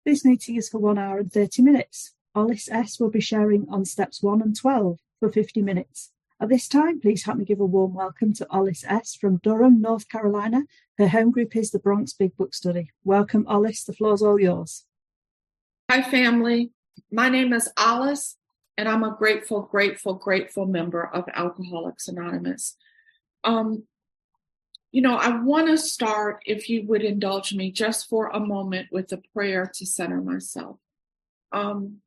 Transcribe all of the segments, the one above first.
This meeting is for 1 hour and 30 minutes. Olis S will be sharing on steps 1 and 12 for 50 minutes. At this time, please help me give a warm welcome to Olis S from Durham, North Carolina. Her home group is the Bronx Big Book Study. Welcome, Olis. The floor's all yours. Hi, family. My name is Olis, and I'm a grateful member of Alcoholics Anonymous. I want to start, if you would indulge me, just for a moment with a prayer to center myself. And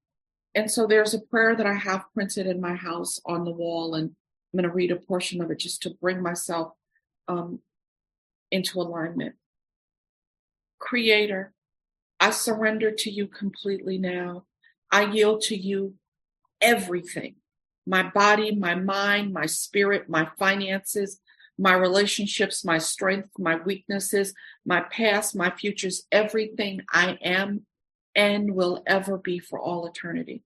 so there's a prayer that I have printed in my house on the wall, and I'm going to read a portion of it just to bring myself into alignment. Creator, I surrender to you completely now. I yield to you everything, my body, my mind, my spirit, my finances, my relationships, my strength, my weaknesses, my past, my futures, everything I am and will ever be for all eternity.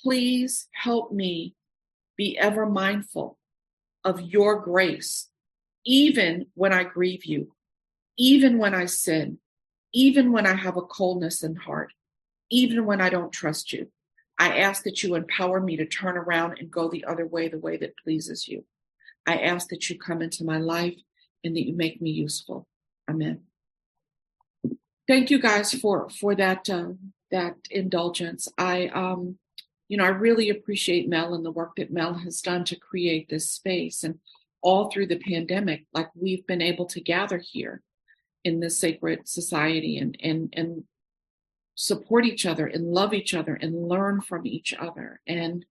Please help me be ever mindful of your grace, even when I grieve you, even when I sin, even when I have a coldness in heart, even when I don't trust you. I ask that you empower me to turn around and go the other way, the way that pleases you. I ask that you come into my life and that you make me useful. Amen. Thank you guys for that indulgence. I really appreciate Mel and the work that Mel has done to create this space, and all through the pandemic, like we've been able to gather here in this sacred society and support each other and love each other and learn from each other. And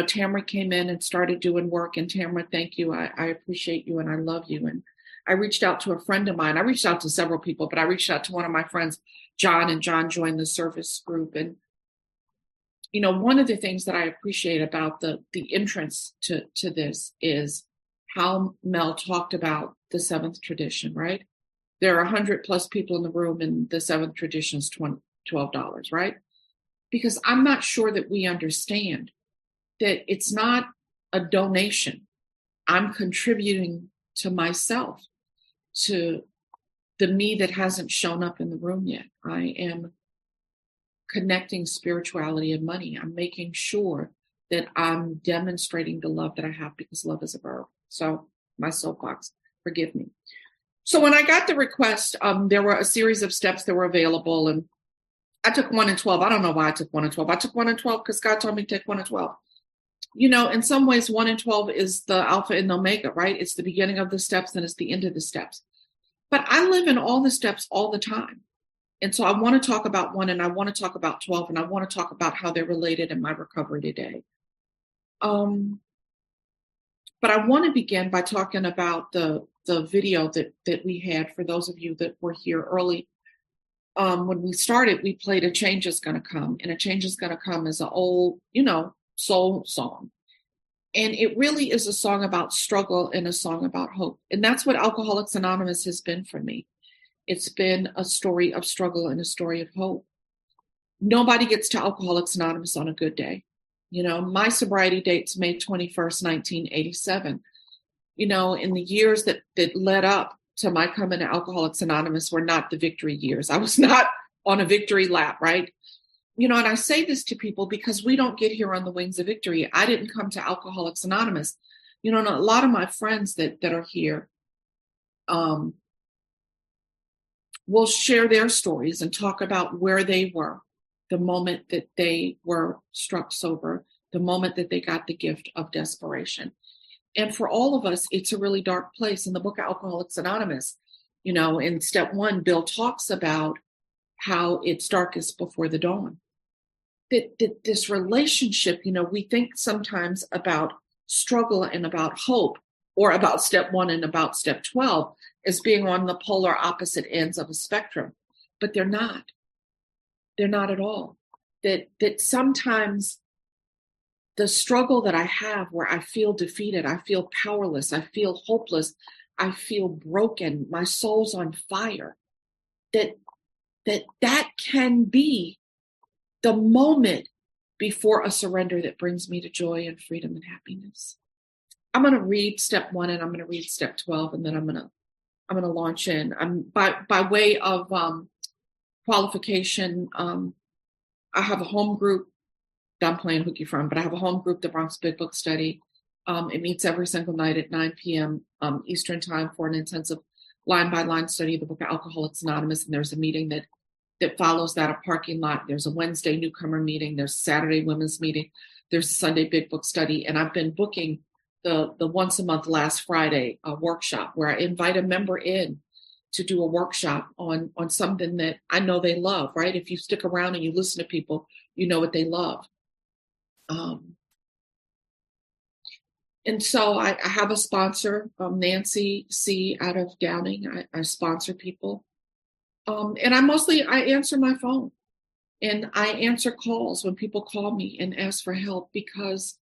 Tamara came in and started doing work. And Tamara, thank you. I appreciate you and I love you. And I reached out to a friend of mine. I reached out to several people, but I reached out to one of my friends, John, and John joined the service group. And, one of the things that I appreciate about the entrance to this is how Mel talked about the seventh tradition, right? There are 100 plus people in the room, and the seventh tradition is $12, right? Because I'm not sure that we understand that it's not a donation. I'm contributing to myself, to the me that hasn't shown up in the room yet. I am connecting spirituality and money. I'm making sure that I'm demonstrating the love that I have, because love is a verb. So my soapbox, forgive me. So when I got the request, there were a series of steps that were available, and I took 1 and 12. I don't know why I took 1 and 12. I took 1 and 12 because God told me to take 1 and 12. In some ways, 1 and 12 is the alpha and omega, right? It's the beginning of the steps and it's the end of the steps. But I live in all the steps all the time. And so I want to talk about 1 and I want to talk about 12, and I want to talk about how they're related in my recovery today. But I want to begin by talking about the video that we had. For those of you that were here early, when we started, we played A Change Is Gonna Come. And A Change Is Gonna Come is an old, soul song. And it really is a song about struggle and a song about hope. And that's what Alcoholics Anonymous has been for me. It's been a story of struggle and a story of hope. Nobody gets to Alcoholics Anonymous on a good day. My sobriety date's May 21st, 1987. In the years that led up to my coming to Alcoholics Anonymous were not the victory years. I was not on a victory lap, right? And I say this to people because we don't get here on the wings of victory. I didn't come to Alcoholics Anonymous. And a lot of my friends that are here will share their stories and talk about where they were the moment that they were struck sober, the moment that they got the gift of desperation. And for all of us, it's a really dark place. In the book Alcoholics Anonymous, in step 1, Bill talks about how it's darkest before the dawn. That this relationship, we think sometimes about struggle and about hope, or about step 1 and about step 12 as being on the polar opposite ends of a spectrum, but they're not. They're not at all. That sometimes the struggle that I have, where I feel defeated, I feel powerless, I feel hopeless, I feel broken, my soul's on fire, that can be the moment before a surrender that brings me to joy and freedom and happiness. I'm going to read step 1 and I'm going to read step 12, and then I'm going to launch in. By way of qualification. I have a home group that I'm playing hooky from, but I have a home group, the Bronx Big Book Study. It meets every single night at 9 p.m. Eastern time for an intensive line-by-line study of the book of Alcoholics Anonymous. And there's a meeting that follows that, a parking lot. There's a Wednesday newcomer meeting. There's a Saturday women's meeting. There's a Sunday Big Book Study. And I've been booking the once a month last Friday workshop where I invite a member in to do a workshop on something that I know they love, right? If you stick around and you listen to people, you know what they love. And so I have a sponsor, Nancy C. out of Downing. I sponsor people. And I answer my phone and I answer calls when people call me and ask for help because,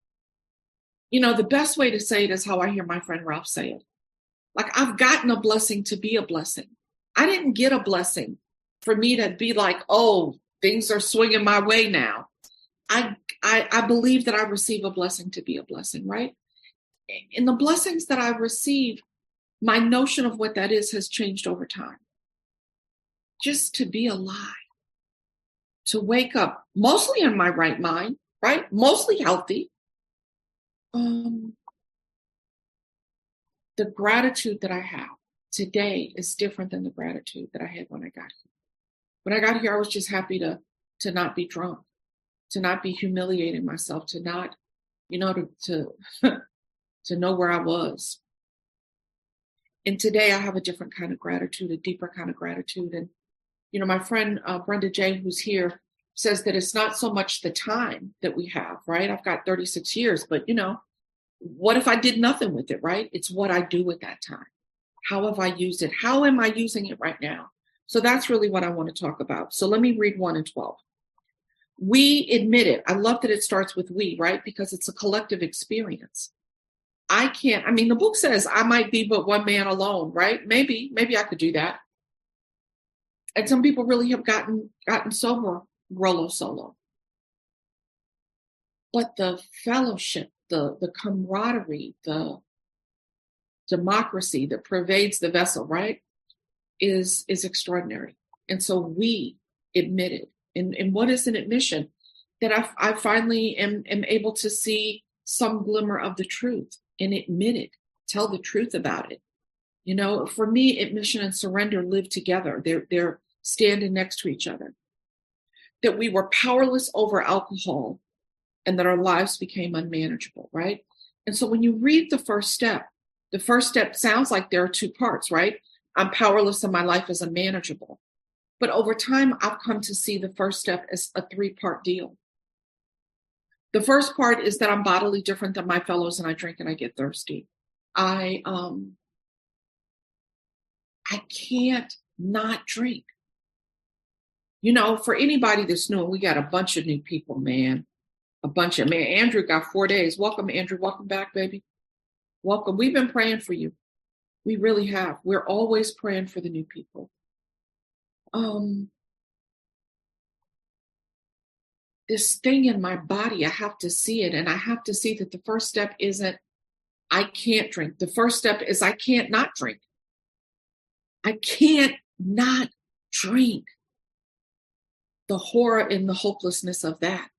the best way to say it is how I hear my friend Ralph say it. Like, I've gotten a blessing to be a blessing. I didn't get a blessing for me to be like, oh, things are swinging my way now. I believe that I receive a blessing to be a blessing, right? In the blessings that I receive, my notion of what that is has changed over time. Just to be alive, to wake up, mostly in my right mind, right? Mostly healthy. The gratitude that I have today is different than the gratitude that I had when I got here. When I got here, I was just happy to not be drunk, to not be humiliating myself, to not, to know where I was. And today I have a different kind of gratitude, a deeper kind of gratitude. And, my friend Brenda J., who's here, says that it's not so much the time that we have, right? I've got 36 years, but, what if I did nothing with it, right? It's what I do with that time. How have I used it? How am I using it right now? So that's really what I want to talk about. So let me read 1 and 12. We admit it. I love that it starts with we, right? Because it's a collective experience. The book says I might be but one man alone, right? Maybe I could do that. And some people really have gotten sober Rolo solo. But the fellowship, the camaraderie, the democracy that pervades the vessel, right, is extraordinary. And so we admit it. And what is an admission? That I finally am able to see some glimmer of the truth and admit it, tell the truth about it. For me, admission and surrender live together. They're standing next to each other. That we were powerless over alcohol and that our lives became unmanageable, right? And so when you read the first step sounds like there are 2 parts, right? I'm powerless and my life is unmanageable. But over time, I've come to see the first step as a 3-part deal. The first part is that I'm bodily different than my fellows and I drink and I get thirsty. I can't not drink. For anybody that's new, and we got a bunch of new people, man. Andrew got 4 days. Welcome, Andrew. Welcome back, baby. Welcome. We've been praying for you. We really have. We're always praying for the new people. This thing in my body, I have to see it. And I have to see that the first step isn't, I can't drink. The first step is I can't not drink. I can't not drink. The horror and the hopelessness of that.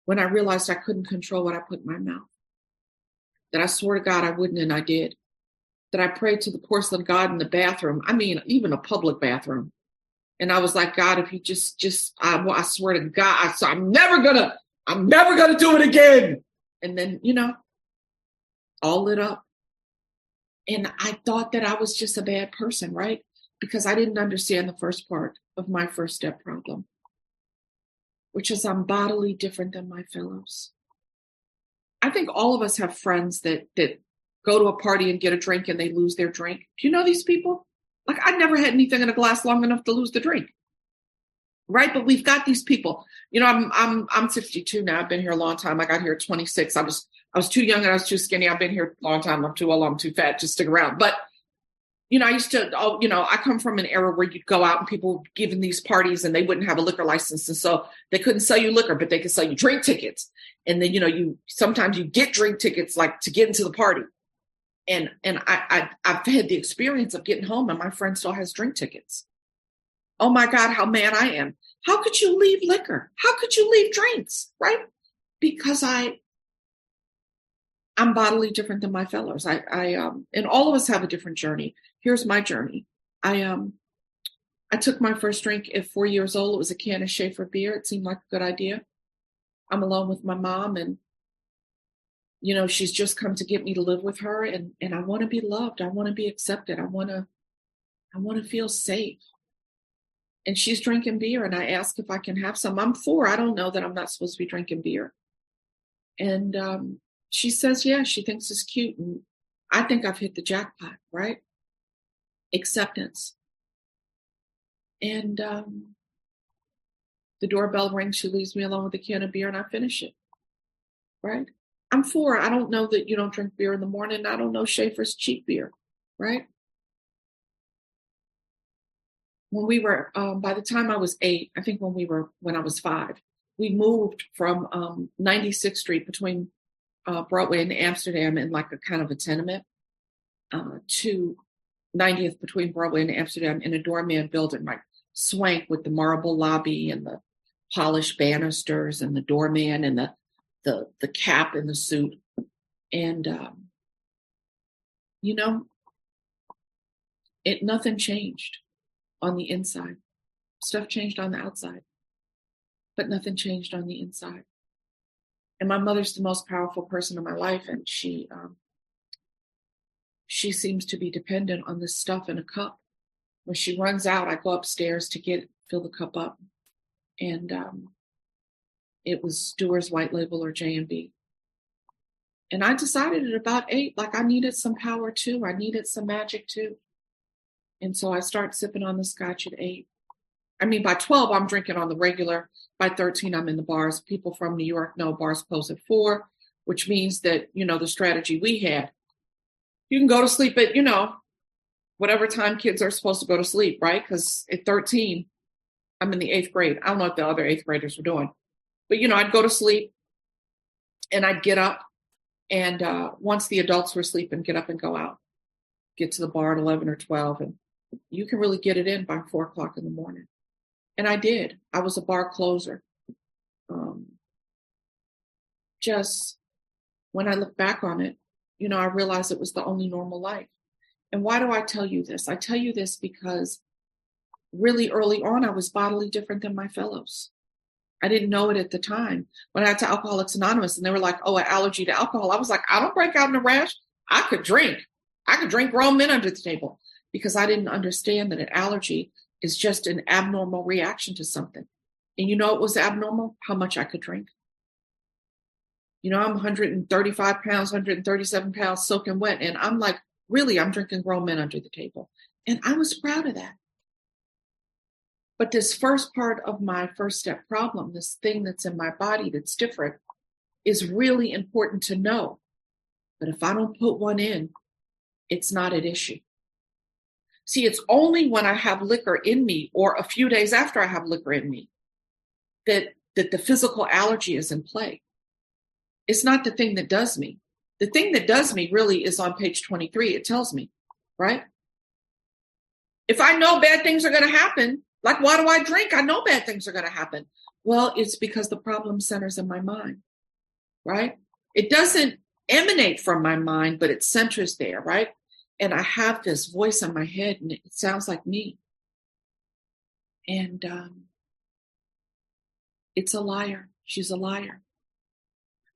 When I realized I couldn't control what I put in my mouth. That I swore to God I wouldn't and I did. That I prayed to the porcelain God in the bathroom. Even a public bathroom. And I was like, God, if you I swear to God, I'm never gonna do it again. And then, all lit up. And I thought that I was just a bad person, right? Because I didn't understand the first part of my first step problem, which is I'm bodily different than my fellows. I think all of us have friends that go to a party and get a drink and they lose their drink. Do you know these people? Like, I never had anything in a glass long enough to lose the drink. Right? But we've got these people. I'm 62 now. I've been here a long time. I got here at 26. I was too young and I was too skinny. I've been here a long time. I'm too old. I'm too fat to stick around. But I used to, I come from an era where you'd go out and people were giving these parties and they wouldn't have a liquor license. And so they couldn't sell you liquor, but they could sell you drink tickets. And then, sometimes you get drink tickets like to get into the party. And I've had the experience of getting home and my friend still has drink tickets. oh my God, how mad I am. How could you leave liquor? How could you leave drinks, right? Because I'm bodily different than my fellows. And all of us have a different journey. Here's my journey. I took my first drink at 4 years old. It was a can of Schaefer beer. It seemed like a good idea. I'm alone with my mom, and she's just come to get me to live with her, and I want to be loved. I want to be accepted. I want to feel safe. And she's drinking beer, and I ask if I can have some. I'm 4. I don't know that I'm not supposed to be drinking beer. And she says, yeah, she thinks it's cute. And I think I've hit the jackpot, right? Acceptance. And the doorbell rings. She leaves me alone with a can of beer, and I finish it, right? I'm 4. I don't know that you don't drink beer in the morning. I don't know Schaefer's cheap beer, right? When we were, by the time I was 8, I think when I was 5, we moved from 96th Street between Broadway and Amsterdam in like a kind of a tenement to 90th between Broadway and Amsterdam in a doorman building, like swank with the marble lobby and the polished banisters and the doorman and the cap and the suit. And, nothing changed on the inside. Stuff changed on the outside, but nothing changed on the inside. And my mother's the most powerful person in my life, and she seems to be dependent on this stuff in a cup. When she runs out, I go upstairs to fill the cup up, and it was Dewar's White Label or J&B. And I decided at about 8, like I needed some power too. I needed some magic too. And so I start sipping on the scotch at 8. I mean, by 12, I'm drinking on the regular. By 13, I'm in the bars. People from New York know bars close at 4, which means that, the strategy we had, you can go to sleep at, whatever time kids are supposed to go to sleep, right? Because at 13, I'm in the 8th grade. I don't know what the other 8th graders were doing. But, I'd go to sleep and I'd get up. And once the adults were sleeping, get up and go out. Get to the bar at 11 or 12. And you can really get it in by 4 o'clock in the morning. And I did. I was a bar closer. Just when I look back on it, I realized it was the only normal life. And why do I tell you this? I tell you this because really early on, I was bodily different than my fellows. I didn't know it at the time. When I got to Alcoholics Anonymous and they were like, oh, an allergy to alcohol. I was like, I don't break out in a rash. I could drink grown men under the table, because I didn't understand that an allergy is just an abnormal reaction to something. And it was abnormal? How much I could drink. I'm 135 pounds, 137 pounds soaking wet. And I'm like, really, I'm drinking grown men under the table. And I was proud of that. But this first part of my first step problem, this thing that's in my body that's different, is really important to know. But if I don't put one in, it's not at issue. See, it's only when I have liquor in me or a few days after I have liquor in me that the physical allergy is in play. It's not the thing that does me. The thing that does me really is on page 23. It tells me, right? If I know bad things are going to happen, like why do I drink? I know bad things are going to happen. Well, it's because the problem centers in my mind, right? It doesn't emanate from my mind, but it centers there, right? And I have this voice in my head, and it sounds like me. And it's a liar. She's a liar.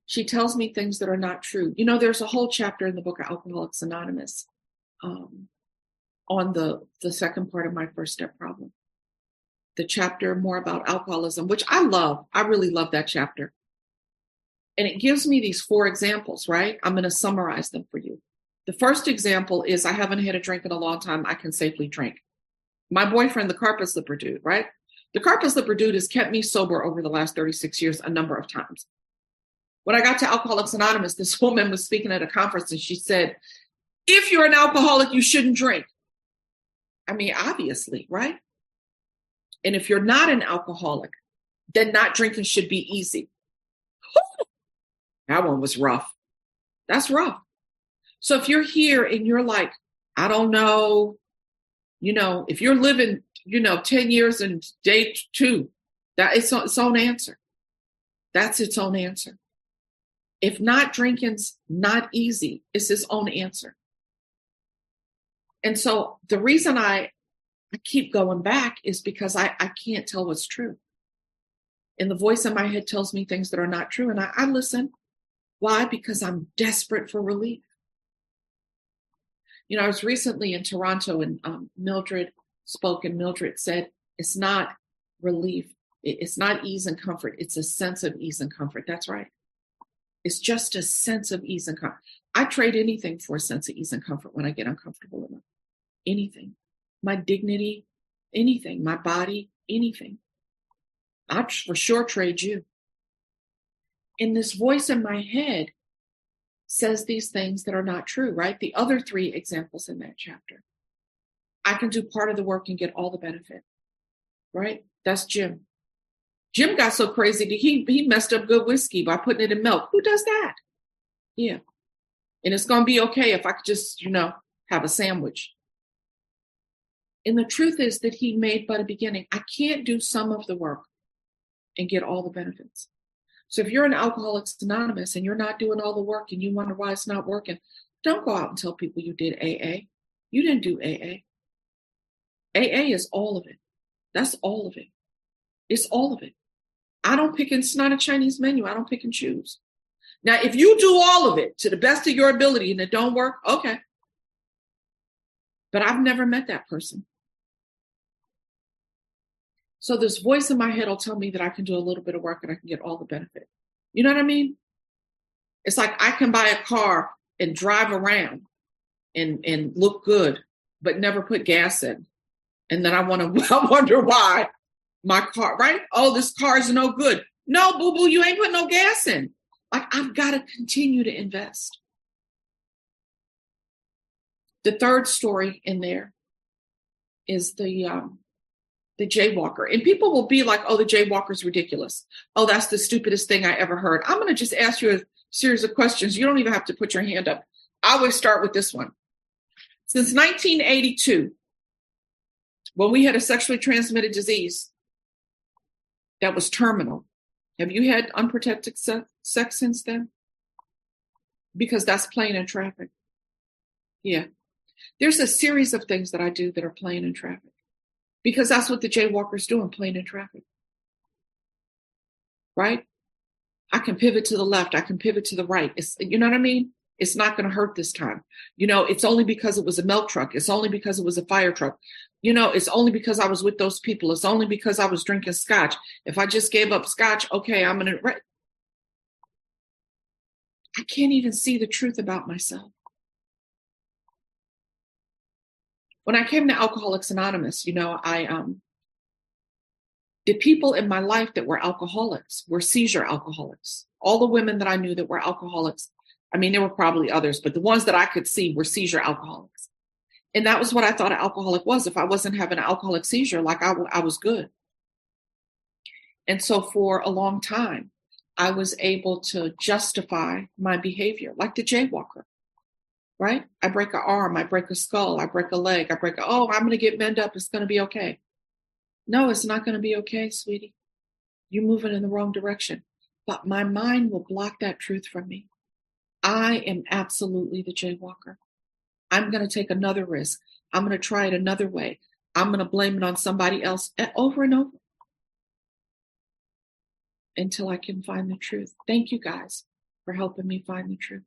She tells me things that are not true. There's a whole chapter in the book of Alcoholics Anonymous on the second part of my first step problem. The chapter more about alcoholism, which I love. I really love that chapter. And it gives me these 4 examples, right? I'm going to summarize them for you. The first example is I haven't had a drink in a long time. I can safely drink. My boyfriend, the carpet slipper dude, right? The carpet slipper dude has kept me sober over the last 36 years a number of times. When I got to Alcoholics Anonymous, this woman was speaking at a conference and she said, if you're an alcoholic, you shouldn't drink. I mean, obviously, right? And if you're not an alcoholic, then not drinking should be easy. That one was rough. That's rough. So if you're here and you're like, I don't know, If you're living, 10 years and day 2, that it's its own answer. That's its own answer. If not drinking's not easy, it's its own answer. And so the reason I keep going back is because I can't tell what's true. And the voice in my head tells me things that are not true. And I listen. Why? Because I'm desperate for relief. I was recently in Toronto and Mildred spoke, and Mildred said, it's not relief. It's not ease and comfort. It's a sense of ease and comfort. That's right. It's just a sense of ease and comfort. I trade anything for a sense of ease and comfort when I get uncomfortable enough. Anything. My dignity, anything. My body, anything. I'd for sure trade you. And this voice in my head says these things that are not true, right? The other 3 examples in that chapter. I can do part of the work and get all the benefit, right? That's Jim. Jim got so crazy that he messed up good whiskey by putting it in milk. Who does that? Yeah. And it's going to be okay if I could just, have a sandwich. And the truth is that he made but a beginning. I can't do some of the work and get all the benefits. So if you're in Alcoholics Anonymous and you're not doing all the work and you wonder why it's not working, don't go out and tell people you did AA. You didn't do AA. AA is all of it. That's all of it. It's all of it. I don't pick, it's not a Chinese menu. I don't pick and choose. Now, if you do all of it to the best of your ability and it don't work, okay. But I've never met that person. So this voice in my head will tell me that I can do a little bit of work and I can get all the benefit. You know what I mean? It's like I can buy a car and drive around and look good, but never put gas in. And then I wonder why my car, right? Oh, this car is no good. No, boo-boo, you ain't put no gas in. Like, I've got to continue to invest. The third story in there is the jaywalker. And people will be like, oh, the jaywalker's ridiculous. Oh, that's the stupidest thing I ever heard. I'm going to just ask you a series of questions. You don't even have to put your hand up. I always start with this one. Since 1982, when we had a sexually transmitted disease that was terminal, have you had unprotected sex since then? Because that's playing in traffic. Yeah. There's a series of things that I do that are playing in traffic. Because that's what the jaywalker's doing, playing in traffic. Right? I can pivot to the left. I can pivot to the right. You know what I mean? It's not going to hurt this time. It's only because it was a milk truck. It's only because it was a fire truck. It's only because I was with those people. It's only because I was drinking scotch. If I just gave up scotch, okay, I'm going to... Right? I can't even see the truth about myself. When I came to Alcoholics Anonymous, the people in my life that were alcoholics were seizure alcoholics. All the women that I knew that were alcoholics, I mean, there were probably others, but the ones that I could see were seizure alcoholics. And that was what I thought an alcoholic was. If I wasn't having an alcoholic seizure, like I was good. And so for a long time, I was able to justify my behavior, like the jaywalker. Right? I break an arm, I break a skull, I break a leg, I'm going to get mended up. It's going to be okay. No, it's not going to be okay, sweetie. You're moving in the wrong direction. But my mind will block that truth from me. I am absolutely the jaywalker. I'm going to take another risk. I'm going to try it another way. I'm going to blame it on somebody else over and over until I can find the truth. Thank you guys for helping me find the truth.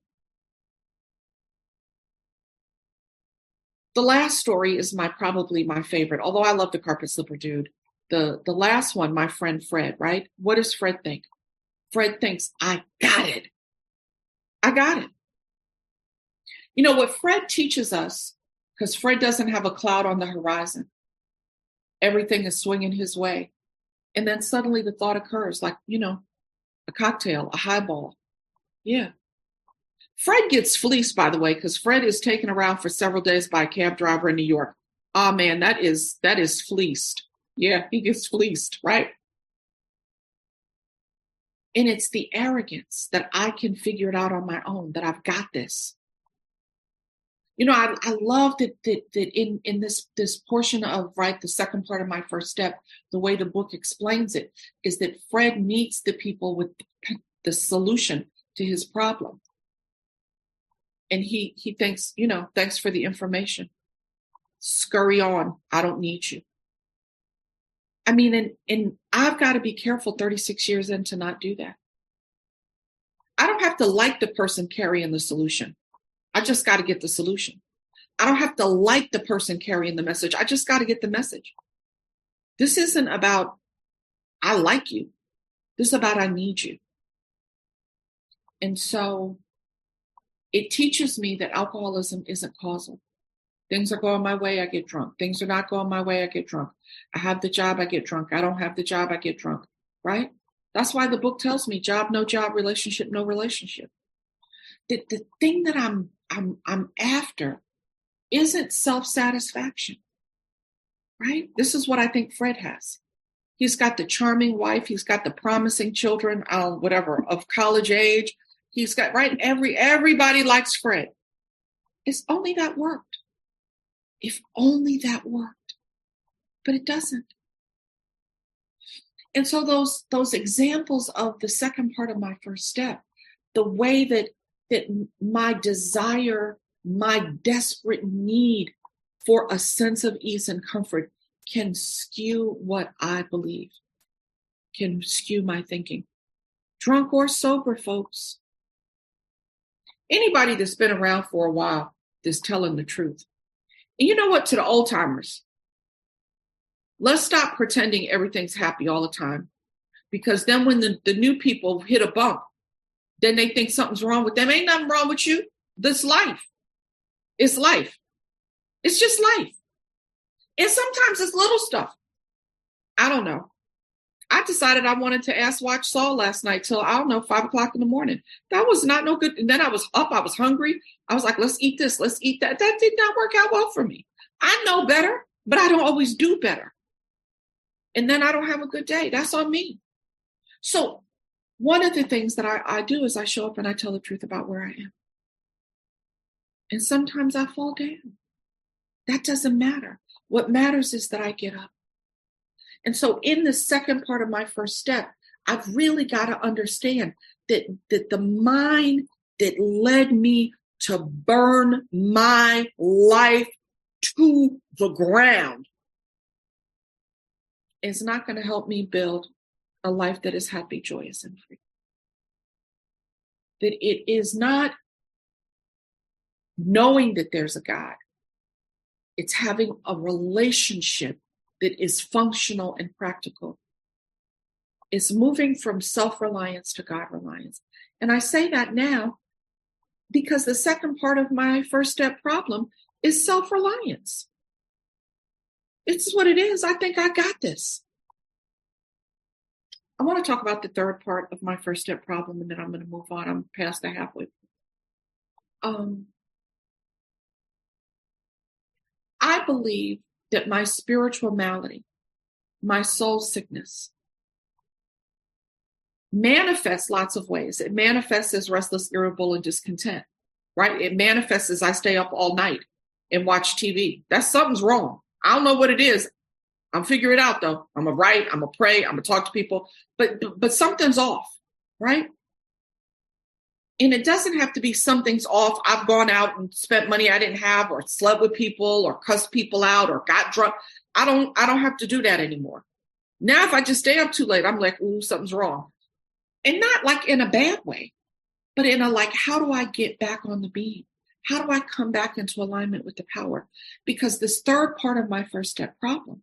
The last story is probably my favorite, although I love the carpet slipper dude. The last one, my friend Fred, right? What does Fred think? Fred thinks, I got it. I got it. What Fred teaches us, because Fred doesn't have a cloud on the horizon. Everything is swinging his way. And then suddenly the thought occurs, like, a cocktail, a highball. Yeah. Fred gets fleeced, by the way, because Fred is taken around for several days by a cab driver in New York. Oh man, that is fleeced. Yeah, he gets fleeced, right? And it's the arrogance that I can figure it out on my own, that I've got this. I love that in this portion of, right, the second part of my first step, the way the book explains it is that Fred meets the people with the solution to his problem. And he thinks, thanks for the information. Scurry on. I don't need you. I mean, and I've got to be careful 36 years in to not do that. I don't have to like the person carrying the solution. I just got to get the solution. I don't have to like the person carrying the message. I just got to get the message. This isn't about, I like you. This is about, I need you. And so it teaches me that alcoholism isn't causal. Things are going my way, I get drunk. Things are not going my way, I get drunk. I have the job, I get drunk. I don't have the job, I get drunk, right? That's why the book tells me job, no job, relationship, no relationship. The thing that I'm after isn't self-satisfaction, right? This is what I think Fred has. He's got the charming wife. He's got the promising children, whatever, of college age. He's got, right? Everybody likes Fred. It's only that worked. If only that worked, but it doesn't. And so those examples of the second part of my first step, the way that my desire, my desperate need for a sense of ease and comfort can skew what I believe, can skew my thinking. Drunk or sober, folks. Anybody that's been around for a while is telling the truth. And you know what, to the old timers, let's stop pretending everything's happy all the time. Because then when the new people hit a bump, then they think something's wrong with them. Ain't nothing wrong with you. This life. It's life. It's just life. And sometimes it's little stuff. I don't know. I decided I wanted to watch Saul last night till, 5:00 in the morning. That was not no good. And then I was up. I was hungry. I was like, let's eat this. Let's eat that. That did not work out well for me. I know better, but I don't always do better. And then I don't have a good day. That's on me. So one of the things that I do is I show up and I tell the truth about where I am. And sometimes I fall down. That doesn't matter. What matters is that I get up. And so in the second part of my first step, I've really got to understand that the mind that led me to burn my life to the ground is not going to help me build a life that is happy, joyous, and free. That it is not knowing that there's a God. It's having a relationship that is functional and practical. It's moving from self-reliance to God-reliance. And I say that now because the second part of my first step problem is self-reliance. It's what it is. I think I got this. I want to talk about the third part of my first step problem, and then I'm going to move on. I'm past the halfway. I believe that my spiritual malady, my soul sickness, manifests lots of ways. It manifests as restless, irritable, and discontent, right? It manifests as I stay up all night and watch TV. Something's wrong. I don't know what it is. I'm figure it out though. I'm gonna write, I'm gonna pray, I'm gonna talk to people, but something's off, right? And it doesn't have to be something's off. I've gone out and spent money I didn't have, or slept with people, or cussed people out, or got drunk. I don't have to do that anymore. Now, if I just stay up too late, I'm like, ooh, something's wrong. And not like in a bad way, but in a like, how do I get back on the beat? How do I come back into alignment with the power? Because this third part of my first step problem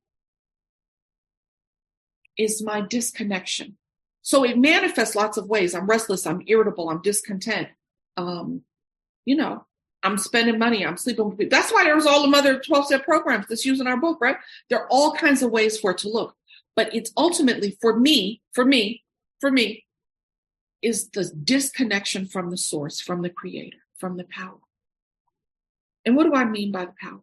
is my disconnection. So it manifests lots of ways. I'm restless, I'm irritable, I'm discontent. I'm spending money, I'm sleeping with people. That's why there's all the other 12-step programs that's used in our book, right? There are all kinds of ways for it to look. But it's ultimately, for me, is the disconnection from the source, from the creator, from the power. And what do I mean by the power?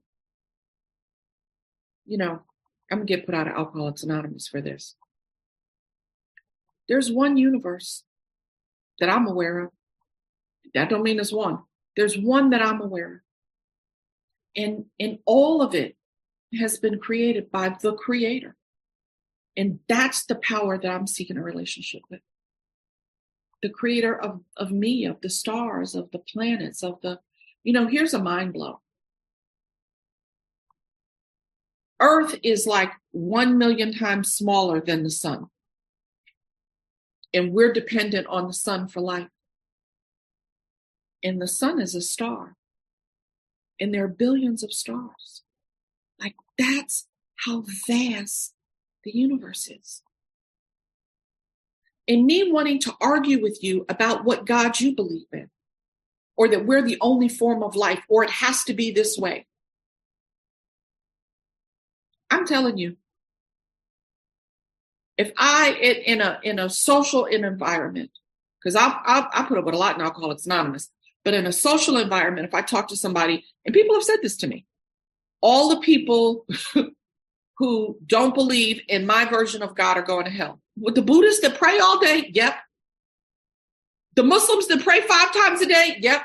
I'm going to get put out of Alcoholics Anonymous for this. There's one universe that I'm aware of. That don't mean there's one. There's one that I'm aware of. And all of it has been created by the Creator. And that's the power that I'm seeking a relationship with. The Creator of me, of the stars, of the planets, of the, here's a mind blow. Earth is like 1 million times smaller than the sun. And we're dependent on the sun for life. And the sun is a star. And there are billions of stars. Like, that's how vast the universe is. And me wanting to argue with you about what God you believe in, or that we're the only form of life, or it has to be this way. I'm telling you, if I, in a social environment, because I put up with a lot in Alcoholics Anonymous, but in a social environment, if I talk to somebody, and people have said this to me, all the people who don't believe in my version of God are going to hell. With the Buddhists that pray all day, yep. The Muslims that pray 5 times a day, yep.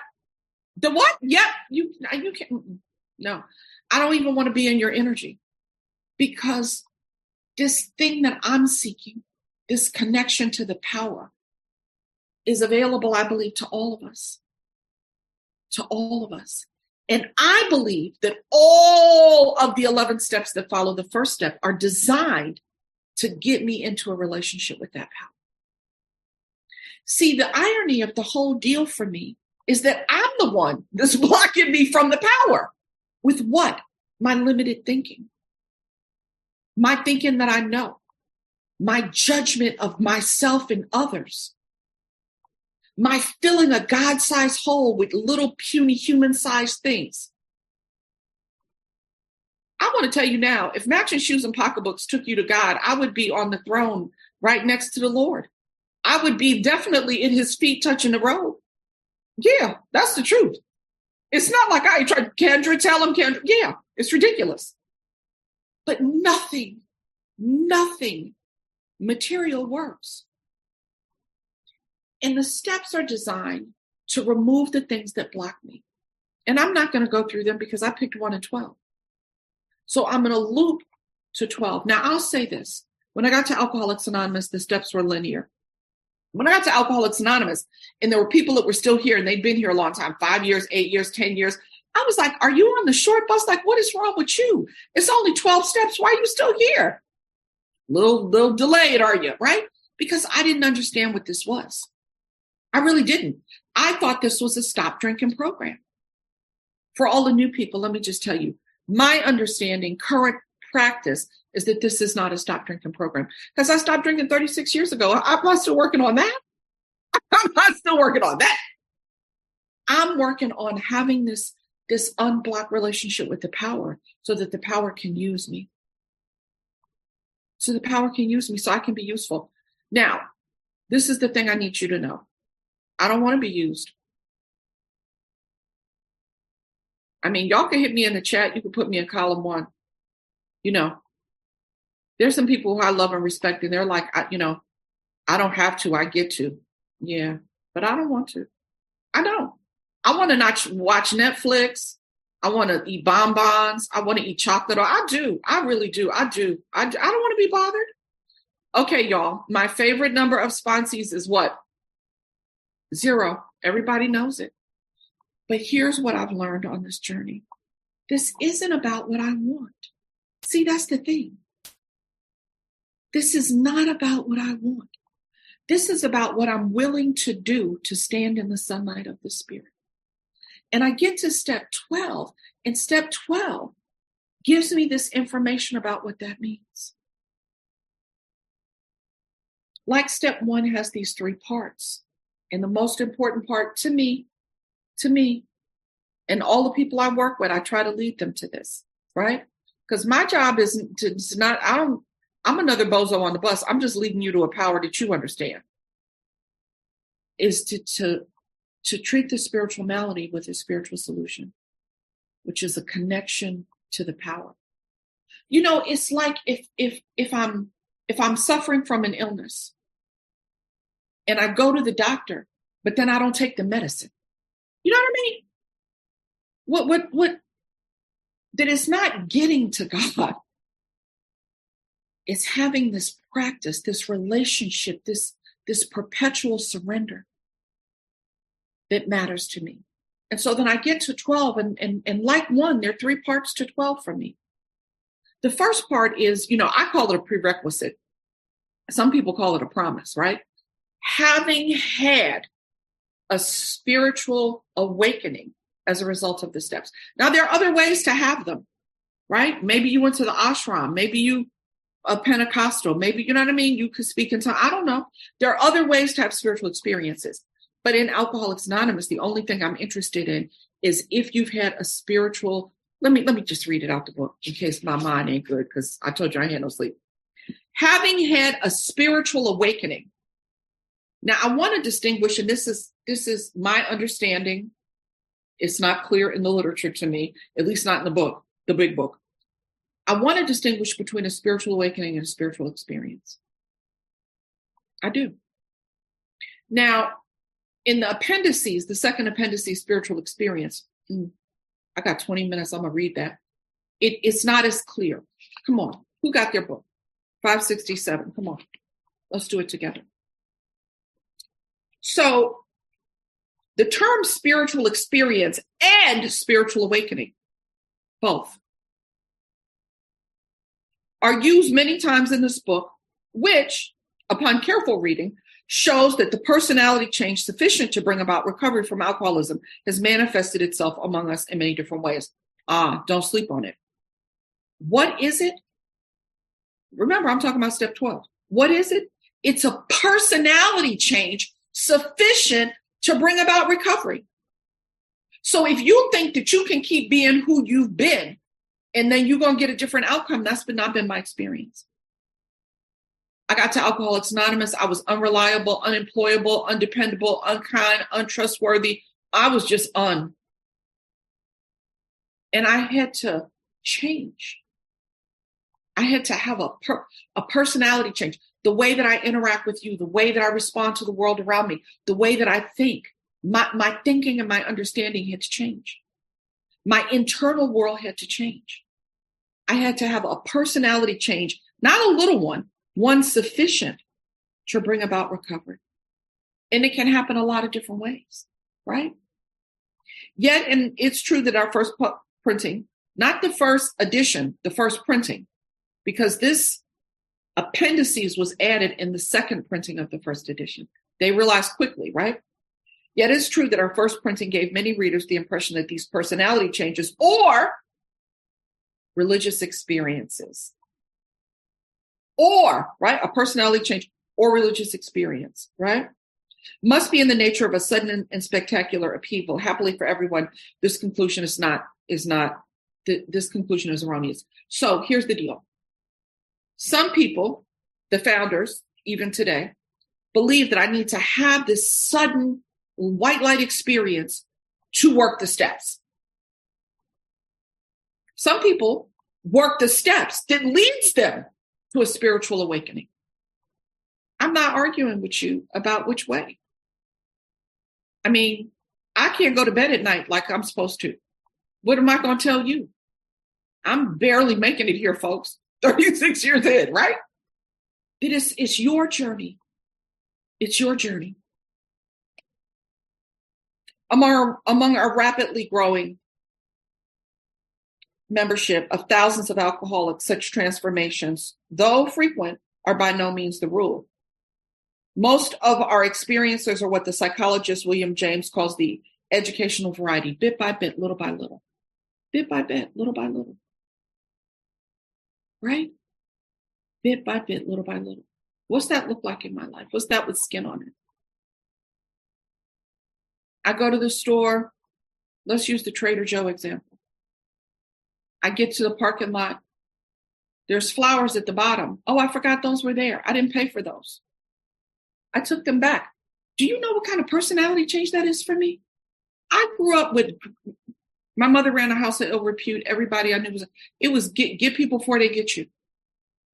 The what? Yep. You can't. No, I don't even want to be in your energy, because this thing that I'm seeking, this connection to the power, is available, I believe, to all of us. To all of us. And I believe that all of the 11 steps that follow the first step are designed to get me into a relationship with that power. See, the irony of the whole deal for me is that I'm the one that's blocking me from the power. With what? My limited thinking. My thinking that I know. My judgment of myself and others. My filling a God-sized hole with little puny human-sized things. I want to tell you now, if matching shoes and pocketbooks took you to God, I would be on the throne right next to the Lord. I would be definitely at his feet touching the robe. Yeah, that's the truth. It's not like I tried, Kendra, tell him, Kendra. Yeah, it's ridiculous. But nothing material works. And the steps are designed to remove the things that block me. And I'm not going to go through them because I picked 1 and 12. So I'm going to loop to 12. Now, I'll say this. When I got to Alcoholics Anonymous, the steps were linear. When I got to Alcoholics Anonymous, and there were people that were still here, and they'd been here a long time, 5 years, 8 years, 10 years. I was like, are you on the short bus? Like, what is wrong with you? It's only 12 steps. Why are you still here? Little delayed, are you? Right? Because I didn't understand what this was. I really didn't. I thought this was a stop drinking program. For all the new people, let me just tell you, my understanding, current practice, is that this is not a stop drinking program. Because I stopped drinking 36 years ago. I'm not still working on that. I'm not still working on that. I'm working on having this unblocked relationship with the power so that the power can use me. So the power can use me so I can be useful. Now, this is the thing I need you to know. I don't want to be used. I mean, y'all can hit me in the chat. You can put me in column 1. There's some people who I love and respect, and they're like, I don't have to. I get to. Yeah, but I don't want to. I don't. I want to not watch Netflix. I want to eat bonbons. I want to eat chocolate. I do. I really do. I do. I don't want to be bothered. Okay, y'all. My favorite number of sponsees is what? 0. Everybody knows it. But here's what I've learned on this journey. This isn't about what I want. See, that's the thing. This is not about what I want. This is about what I'm willing to do to stand in the sunlight of the Spirit. And I get to step 12, and step 12 gives me this information about what that means. Like step 1 has these 3 parts. And the most important part to me, and all the people I work with, I try to lead them to this, right? Because my job isn't to not, I'm another bozo on the bus. I'm just leading you to a power that you understand. Is to treat the spiritual malady with a spiritual solution, which is a connection to the power. It's like if I'm suffering from an illness and I go to the doctor, but then I don't take the medicine. You know what I mean? that it's not getting to God. It's having this practice, this relationship, this perpetual surrender that matters to me. And so then I get to 12, and like one, there are 3 parts to 12 for me. The first part is, I call it a prerequisite. Some people call it a promise, right? Having had a spiritual awakening as a result of the steps. Now, there are other ways to have them, right? Maybe you went to the ashram. Maybe you a Pentecostal. Maybe, you know what I mean? You could speak in tongues. I don't know. There are other ways to have spiritual experiences. But in Alcoholics Anonymous, the only thing I'm interested in is if you've had a spiritual, let me just read it out the book in case my mind ain't good, because I told you I had no sleep. Having had a spiritual awakening. Now, I want to distinguish, and this is my understanding. It's not clear in the literature to me, at least not in the book, the big book. I want to distinguish between a spiritual awakening and a spiritual experience. I do. Now, in the appendices, the second appendices, spiritual experience, I got 20 minutes. I'm going to read that. It's not as clear. Come on. Who got their book? 567. Come on. Let's do it together. So the term spiritual experience and spiritual awakening, both, are used many times in this book, which, upon careful reading, shows that the personality change sufficient to bring about recovery from alcoholism has manifested itself among us in many different ways. Don't sleep on it. What is it? Remember, I'm talking about step 12. What is it? It's a personality change sufficient to bring about recovery. So if you think that you can keep being who you've been, and then you're going to get a different outcome, that's not been my experience. I got to Alcoholics Anonymous. I was unreliable, unemployable, undependable, unkind, untrustworthy. I was just And I had to change. I had to have a personality change. The way that I interact with you, the way that I respond to the world around me, the way that I think, my thinking and my understanding had to change. My internal world had to change. I had to have a personality change, not a little one sufficient to bring about recovery. And it can happen a lot of different ways, right? Yet, and it's true that our first printing, not the first edition, the first printing, because this appendices was added in the second printing of the first edition. They realized quickly, right? Yet it's true that our first printing gave many readers the impression that these personality changes or religious experiences, or, right, a personality change or religious experience, right, must be in the nature of a sudden and spectacular upheaval. Happily for everyone, this conclusion this conclusion is erroneous. So here's the deal. Some people, the founders, even today, believe that I need to have this sudden white light experience to work the steps. Some people work the steps that leads them to a spiritual awakening. I'm not arguing with you about which way. I mean, I can't go to bed at night like I'm supposed to. What am I going to tell you? I'm barely making it here, folks. 36 years in, right? It's your journey. It's your journey. Among our rapidly growing membership of thousands of alcoholics, such transformations, though frequent, are by no means the rule. Most of our experiences are what the psychologist William James calls the educational variety, bit by bit, little by little. Bit by bit, little by little. Right? Bit by bit, little by little. What's that look like in my life? What's that with skin on it? I go to the store. Let's use the Trader Joe example. I get to the parking lot. There's flowers at the bottom. Oh, I forgot those were there. I didn't pay for those. I took them back. Do you know what kind of personality change that is for me? I grew up with, my mother ran a house of ill repute. Everybody I knew was get people before they get you.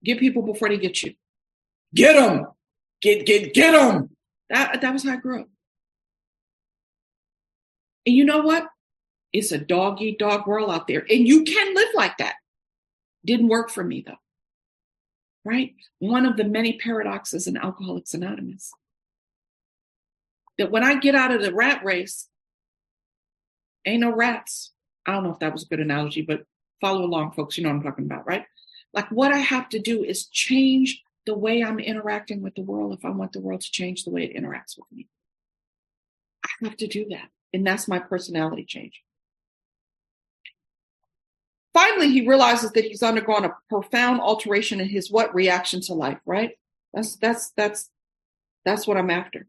Get people before they get you. Get them. Get them. That was how I grew up. And you know what? It's a dog eat dog world out there. And you can live like that. Didn't work for me though. Right? One of the many paradoxes in Alcoholics Anonymous. That when I get out of the rat race, ain't no rats. I don't know if that was a good analogy, but follow along, folks. You know what I'm talking about, right? Like what I have to do is change the way I'm interacting with the world if I want the world to change the way it interacts with me. I have to do that. And that's my personality change. Finally, he realizes that he's undergone a profound alteration in his reaction to life, right? That's what I'm after.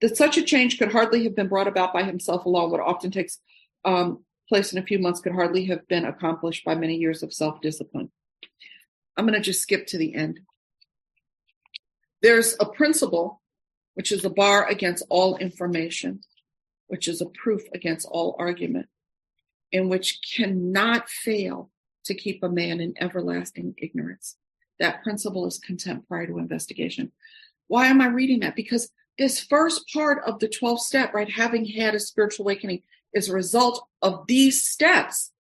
That such a change could hardly have been brought about by himself alone. What often takes place in a few months could hardly have been accomplished by many years of self-discipline. I'm going to just skip to the end. There's a principle, which is a bar against all information, which is a proof against all argument, and which cannot fail to keep a man in everlasting ignorance. That principle is contempt prior to investigation. Why am I reading that? Because this first part of the 12th step, right, having had a spiritual awakening, as a result of these steps,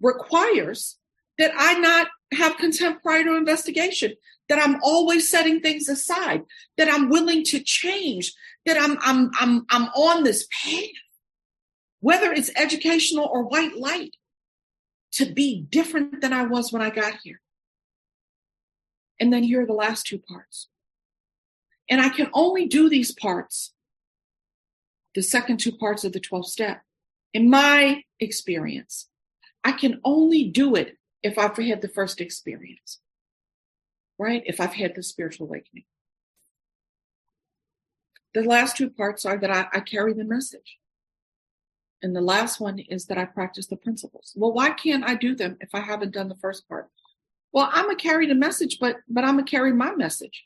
requires that I not have contempt prior to investigation, that I'm always setting things aside, that I'm willing to change, that I'm on this path, whether it's educational or white light, to be different than I was when I got here. And then here are the last two parts. And I can only do these parts, the second two parts of the 12th step, in my experience. I can only do it if I've had the first experience, right? If I've had the spiritual awakening. The last two parts are that I carry the message. And the last one is that I practice the principles. Well, why can't I do them if I haven't done the first part? Well, I'm going to carry the message, but I'm going to carry my message.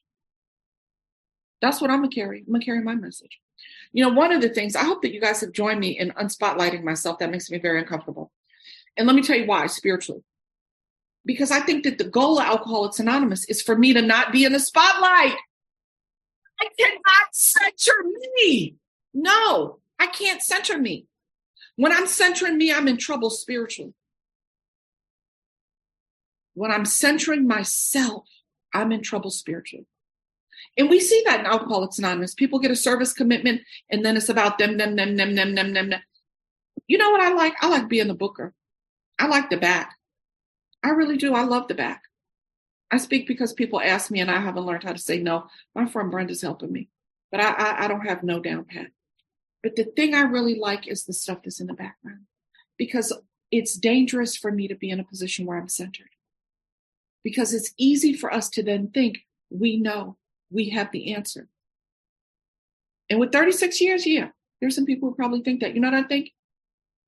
That's what I'm going to carry. I'm going to carry my message. You know, one of the things, I hope that you guys have joined me in unspotlighting myself. That makes me very uncomfortable. And let me tell you why, spiritually. Because I think that the goal of Alcoholics Anonymous is for me to not be in the spotlight. I cannot center me. No, I can't center me. When I'm centering me, I'm in trouble spiritually. When I'm centering myself, I'm in trouble spiritually. And we see that in Alcoholics Anonymous. People get a service commitment, and then it's about them. You know what I like? I like being the booker. I like the back. I really do. I love the back. I speak because people ask me, and I haven't learned how to say no. My friend Brenda's helping me, but I don't have no down pat. But the thing I really like is the stuff that's in the background, because it's dangerous for me to be in a position where I'm centered, because it's easy for us to then think we know, we have the answer. And with 36 years, yeah, there's some people who probably think that. You know what I think?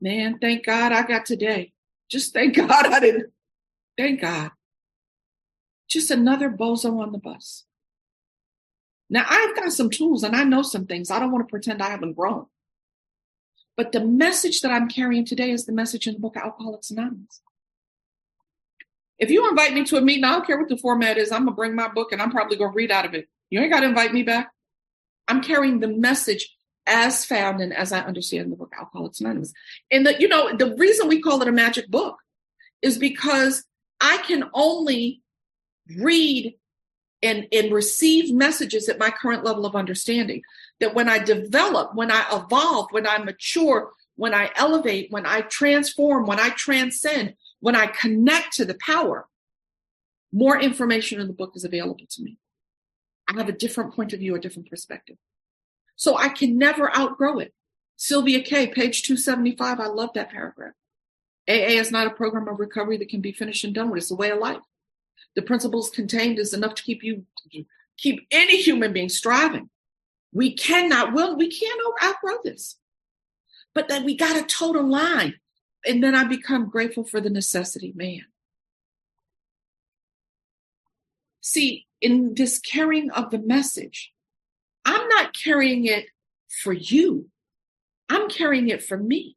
Man, thank God I got today. Just thank God I didn't. Thank God. Just another bozo on the bus. Now, I've got some tools and I know some things. I don't want to pretend I haven't grown. But the message that I'm carrying today is the message in the book of Alcoholics Anonymous. If you invite me to a meeting, I don't care what the format is. I'm going to bring my book and I'm probably going to read out of it. You ain't got to invite me back. I'm carrying the message as found and as I understand the book Alcoholics Anonymous. And the reason we call it a magic book is because I can only read and receive messages at my current level of understanding. That when I develop, when I evolve, when I mature, when I elevate, when I transform, when I transcend, when I connect to the power, more information in the book is available to me. I have a different point of view, a different perspective. So I can never outgrow it. Sylvia K., page 275, I love that paragraph. AA is not a program of recovery that can be finished and done with. It's a way of life. The principles contained is enough to keep any human being striving. We can't outgrow this. But then we got to toe the line. And then I become grateful for the necessity, man. See, in this carrying of the message, I'm not carrying it for you. I'm carrying it for me.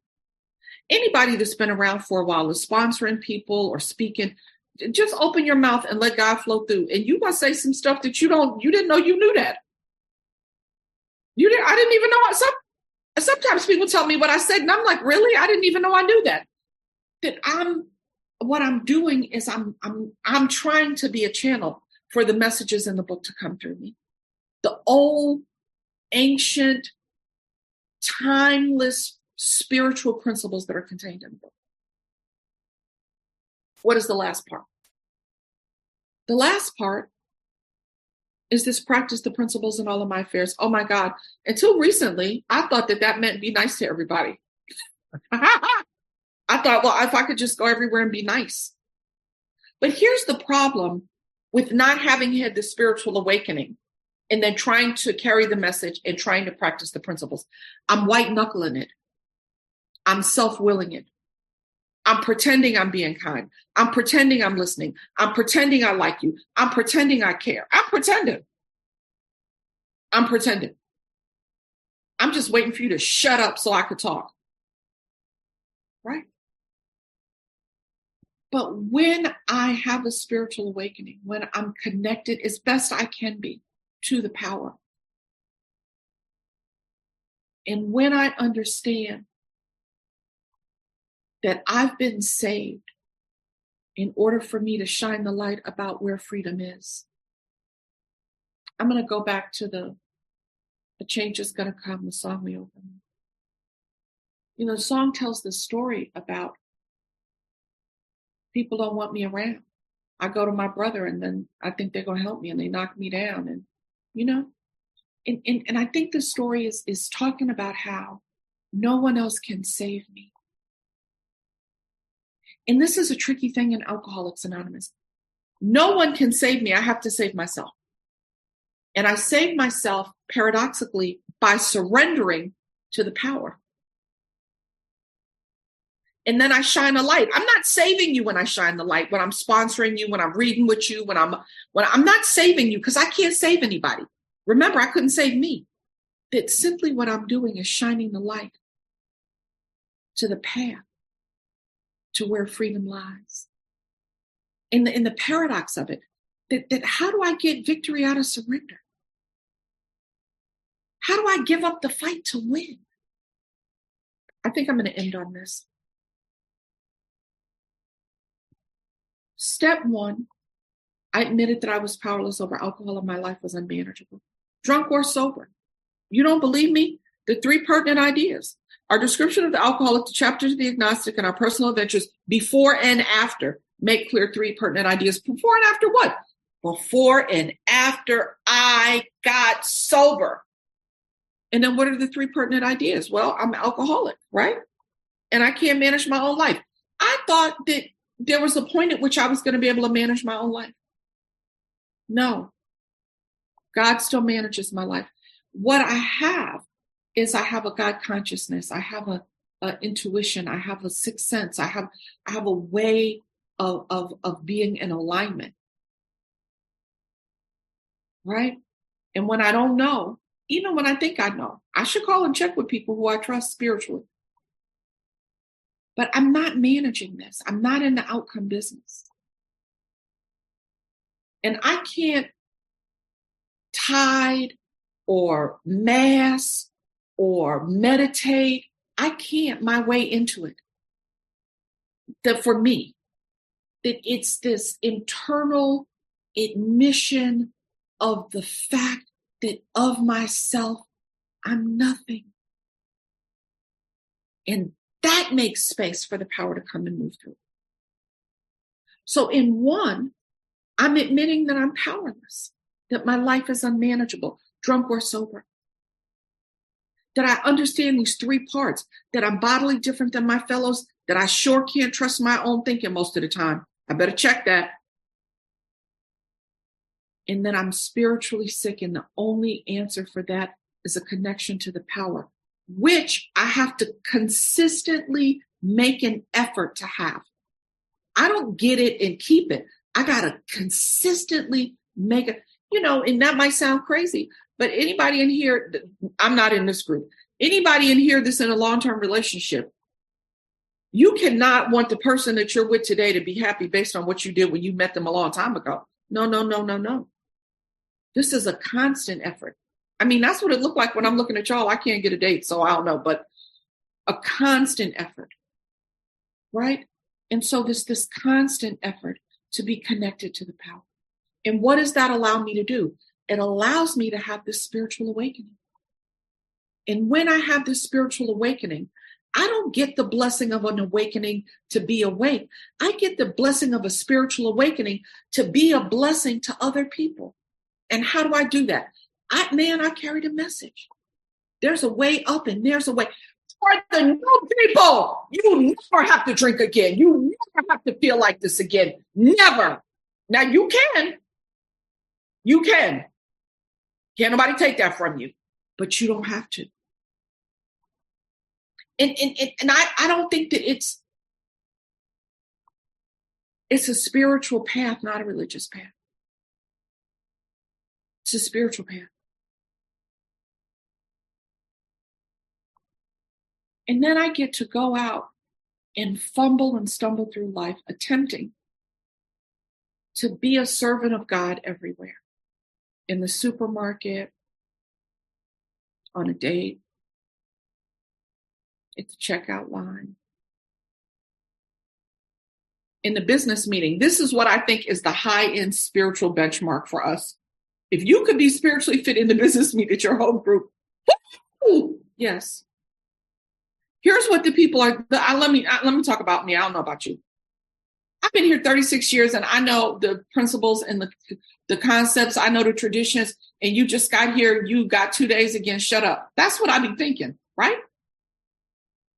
Anybody that's been around for a while is sponsoring people or speaking. Just open your mouth and let God flow through. And you must say some stuff that you didn't know you knew that. I didn't even know some. Sometimes people tell me what I said, and I'm like, really? I didn't even know I knew that. What I'm doing is I'm trying to be a channel for the messages in the book to come through me. The old, ancient, timeless spiritual principles that are contained in the book. What is the last part? The last part is this: practice the principles in all of my affairs. Oh my God. Until recently, I thought that meant be nice to everybody. I thought, well, if I could just go everywhere and be nice. But here's the problem with not having had the spiritual awakening and then trying to carry the message and trying to practice the principles. I'm white knuckling it. I'm self-willing it. I'm pretending I'm being kind. I'm pretending I'm listening. I'm pretending I like you. I'm pretending I care. I'm pretending. I'm just waiting for you to shut up so I could talk. Right? But when I have a spiritual awakening, when I'm connected as best I can be to the power, and when I understand that I've been saved in order for me to shine the light about where freedom is, I'm going to go back to the change is going to come, the song we opened. You know, the song tells the story about people don't want me around. I go to my brother and then I think they're going to help me and they knock me down. And, you know, and I think the story is talking about how no one else can save me. And this is a tricky thing in Alcoholics Anonymous. No one can save me. I have to save myself. And I save myself paradoxically by surrendering to the power. And then I shine a light. I'm not saving you when I shine the light, when I'm sponsoring you, when I'm reading with you, when I'm not saving you, because I can't save anybody. Remember, I couldn't save me. That simply what I'm doing is shining the light to the path to where freedom lies. In the paradox of it, that how do I get victory out of surrender? How do I give up the fight to win? I think I'm going to end on this. Step one, I admitted that I was powerless over alcohol and my life was unmanageable, drunk or sober. You don't believe me? The 3 pertinent ideas: our description of the alcoholic, the chapters of the agnostic, and our personal adventures before and after make clear 3 pertinent ideas. Before and after what? Before and after I got sober. And then what are the 3 pertinent ideas? Well, I'm an alcoholic, right? And I can't manage my own life. I thought that there was a point at which I was going to be able to manage my own life. No, God still manages my life. What I have is I have a God consciousness. I have a intuition. I have a sixth sense. I have a way of being in alignment. Right? And when I don't know, even when I think I know, I should call and check with people who I trust spiritually. But I'm not managing this. I'm not in the outcome business. And I can't tide or mass or meditate. I can't my way into it. That for me, that it's this internal admission of the fact that of myself, I'm nothing. And that makes space for the power to come and move through. So in one, I'm admitting that I'm powerless, that my life is unmanageable, drunk or sober. That I understand these 3 parts, that I'm bodily different than my fellows, that I sure can't trust my own thinking most of the time. I better check that. And then I'm spiritually sick, and the only answer for that is a connection to the power, which I have to consistently make an effort to have. I don't get it and keep it. I got to consistently make it, and that might sound crazy, but anybody in here, I'm not in this group, anybody in here that's in a long-term relationship, you cannot want the person that you're with today to be happy based on what you did when you met them a long time ago. No. This is a constant effort. I mean, that's what it looked like when I'm looking at y'all. I can't get a date, so I don't know, but a constant effort, right? And so this constant effort to be connected to the power. And what does that allow me to do? It allows me to have this spiritual awakening. And when I have this spiritual awakening, I don't get the blessing of an awakening to be awake. I get the blessing of a spiritual awakening to be a blessing to other people. And how do I do that? I carry the message. There's a way up and there's a way. For the new people, you never have to drink again. You never have to feel like this again. Never. Now you can. You can. Can't nobody take that from you, but you don't have to. And I don't think that it's a spiritual path, not a religious path. It's a spiritual path. And then I get to go out and fumble and stumble through life, attempting to be a servant of God everywhere. In the supermarket, on a date, at the checkout line, in the business meeting. This is what I think is the high-end spiritual benchmark for us. If you could be spiritually fit in the business meeting at your home group, yes. Here's what the people are. Let me talk about me. I don't know about you. I've been here 36 years and I know the principles and the concepts. I know the traditions, and you just got here. You got 2 days again. Shut up. That's what I be thinking, right?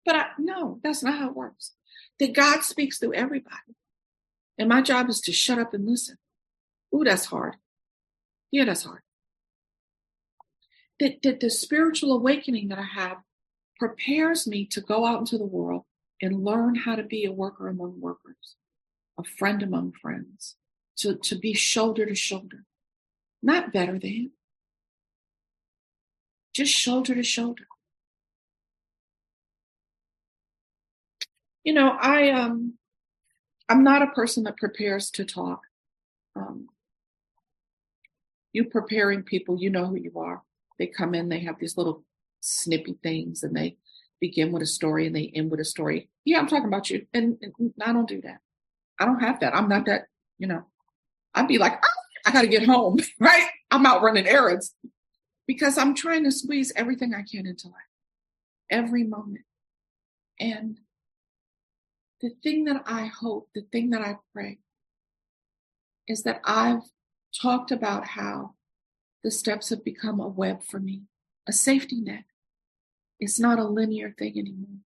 But no, that's not how it works. That God speaks through everybody. And my job is to shut up and listen. Ooh, that's hard. Yeah, that's hard. That the spiritual awakening that I have prepares me to go out into the world and learn how to be a worker among workers, a friend among friends, to be shoulder to shoulder, not better than, just shoulder to shoulder. You know, I'm not a person that prepares to talk. You preparing people, you know who you are. They come in, they have these little snippy things, and they begin with a story and they end with a story. Yeah, I'm talking about you. And I don't do that. I don't have that. I'm not that, I'd be like, I got to get home, right? I'm out running errands because I'm trying to squeeze everything I can into life, every moment. And the thing that I hope, the thing that I pray is that I've talked about how the steps have become a web for me, a safety net. It's not a linear thing anymore.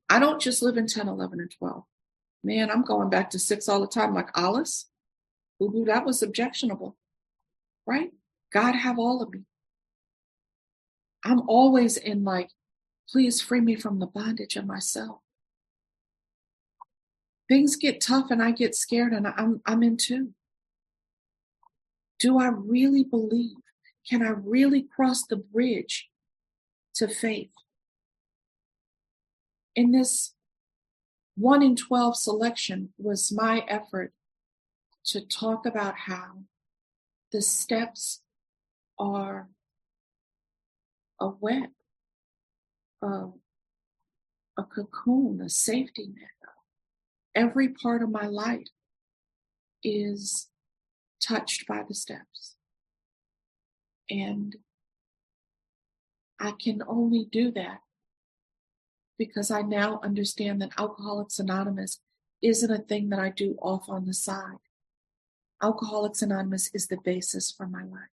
I don't just live in 10, 11, and 12. Man, I'm going back to 6 all the time, like Olis. Ooh, that was objectionable, right? God have all of me. I'm always in like, please free me from the bondage of myself. Things get tough and I get scared and I'm in too. Do I really believe? Can I really cross the bridge to faith? In this 1 in 12 selection was my effort to talk about how the steps are a web, a cocoon, a safety net. Every part of my life is touched by the steps. And I can only do that because I now understand that Alcoholics Anonymous isn't a thing that I do off on the side. Alcoholics Anonymous is the basis for my life.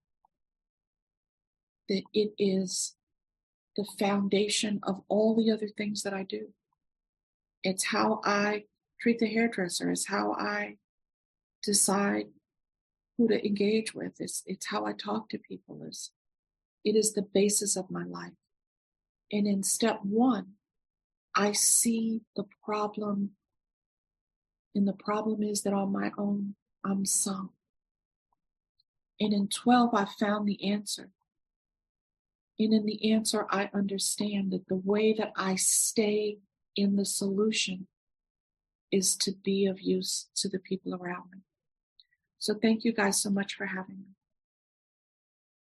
That it is the foundation of all the other things that I do. It's how I treat the hairdresser. It's how I decide who to engage with. It's how I talk to people. It is the basis of my life. And in step 1, I see the problem. And the problem is that on my own, I'm sunk. And in 12, I found the answer. And in the answer, I understand that the way that I stay in the solution is to be of use to the people around me. So thank you guys so much for having me.